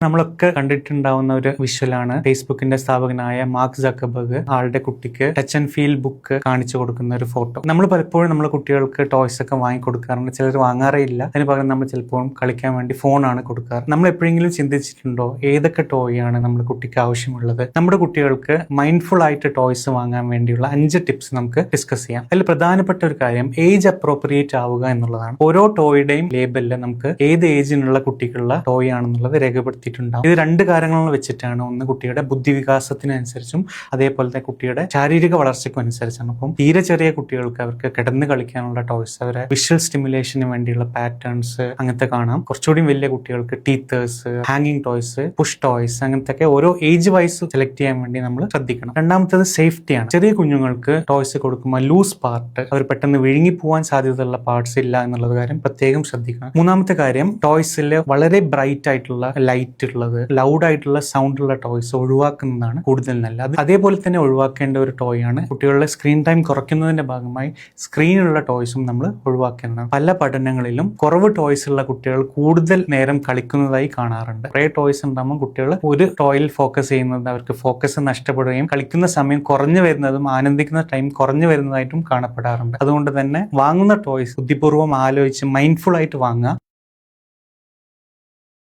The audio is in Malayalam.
നമ്മളൊക്കെ കണ്ടിട്ടുണ്ടാവുന്ന ഒരു വിഷ്വലാണ് ഫേസ്ബുക്കിന്റെ സ്ഥാപകനായ മാർക്ക് സക്കർബർഗ് ആളുടെ കുട്ടിക്ക് ടച്ച് ആൻഡ് ഫീൽ ബുക്ക് കാണിച്ചു കൊടുക്കുന്ന ഒരു ഫോട്ടോ. നമ്മൾ പലപ്പോഴും നമ്മുടെ കുട്ടികൾക്ക് ടോയ്സ് ഒക്കെ വാങ്ങിക്കൊടുക്കാറുണ്ട്. ചിലർ വാങ്ങാറേ ഇല്ല. അതിന് പകരം നമ്മൾ ചിലപ്പോൾ കളിക്കാൻ വേണ്ടി ഫോണാണ് കൊടുക്കാറ്. നമ്മൾ എപ്പോഴെങ്കിലും ചിന്തിച്ചിട്ടുണ്ടോ ഏതൊക്കെ ടോയ് ആണ് നമ്മുടെ കുട്ടിക്ക് ആവശ്യമുള്ളത്? നമ്മുടെ കുട്ടികൾക്ക് മൈൻഡ്ഫുൾ ആയിട്ട് ടോയ്സ് വാങ്ങാൻ വേണ്ടിയുള്ള 5 ടിപ്സ് നമുക്ക് ഡിസ്കസ് ചെയ്യാം. അതിൽ പ്രധാനപ്പെട്ട ഒരു കാര്യം ഏജ് അപ്രോപ്രിയേറ്റ് ആവുക എന്നുള്ളതാണ്. ഓരോ ടോയുടെയും ലേബലിൽ നമുക്ക് ഏത് ഏജിനുള്ള കുട്ടിക്കുള്ള ടോയ് ആണെന്നുള്ളത് രേഖപ്പെടുത്തി. ഇത് 2 കാര്യങ്ങൾ വെച്ചിട്ടാണ്. ഒന്ന് കുട്ടിയുടെ ബുദ്ധിവികാസത്തിനനുസരിച്ചും അതേപോലെ തന്നെ കുട്ടിയുടെ ശാരീരിക വളർച്ചയ്ക്കും അനുസരിച്ചാണ്. അപ്പം തീരെ ചെറിയ കുട്ടികൾക്ക് അവർക്ക് കിടന്ന് കളിക്കാനുള്ള ടോയ്സ്, അവരെ വിഷ്വൽ സ്റ്റിമുലേഷന് വേണ്ടിയുള്ള പാറ്റേൺസ് അങ്ങനത്തെ കാണാം. കുറച്ചുകൂടി വലിയ കുട്ടികൾക്ക് ടീത്തേഴ്സ്, ഹാങ്ങിങ് ടോയ്സ്, പുഷ് ടോയ്സ് അങ്ങനത്തെ ഓരോ ഏജ് വൈസ് സെലക്ട് ചെയ്യാൻ വേണ്ടി നമ്മൾ ശ്രദ്ധിക്കണം. രണ്ടാമത്തേത് സേഫ്റ്റിയാണ്. ചെറിയ കുഞ്ഞുങ്ങൾക്ക് ടോയ്സ് കൊടുക്കുമ്പോൾ ലൂസ് പാർട്ട്, അവർ പെട്ടെന്ന് വിഴുങ്ങി പോകാൻ സാധ്യതയുള്ള പാർട്സ് ഇല്ല എന്നുള്ളത് കാര്യം പ്രത്യേകം ശ്രദ്ധിക്കണം. മൂന്നാമത്തെ കാര്യം ടോയ്സിൽ വളരെ ബ്രൈറ്റ് ആയിട്ടുള്ള ലൈറ്റ് ഉള്ളത്, ലൗഡ് ആയിട്ടുള്ള സൗണ്ട് ഉള്ള ടോയ്സ് ഒഴിവാക്കുന്നതാണ് കൂടുതൽ നല്ലത്. അതേപോലെ തന്നെ ഒഴിവാക്കേണ്ട ഒരു ടോയ് ആണ് കുട്ടികളുടെ സ്ക്രീൻ ടൈം കുറയ്ക്കുന്നതിന്റെ ഭാഗമായി സ്ക്രീനുള്ള ടോയ്സും നമ്മൾ ഒഴിവാക്കേണ്ടതാണ്. പല പഠനങ്ങളിലും കുറവ് ടോയ്സ് ഉള്ള കുട്ടികൾ കൂടുതൽ നേരം കളിക്കുന്നതായി കാണാറുണ്ട്. കുറേ ടോയ്സ് ഉണ്ടാകുമ്പോൾ കുട്ടികൾ ഒരു ടോയിൽ ഫോക്കസ് ചെയ്യുന്നത് അവർക്ക് ഫോക്കസ് നഷ്ടപ്പെടുകയും കളിക്കുന്ന സമയം കുറഞ്ഞു വരുന്നതും ആനന്ദിക്കുന്ന ടൈം കുറഞ്ഞു വരുന്നതായിട്ടും കാണപ്പെടാറുണ്ട്. അതുകൊണ്ട് തന്നെ വാങ്ങുന്ന ടോയ്സ് ബുദ്ധിപൂർവ്വം ആലോചിച്ച് മൈൻഡ്ഫുൾ ആയിട്ട് വാങ്ങുക.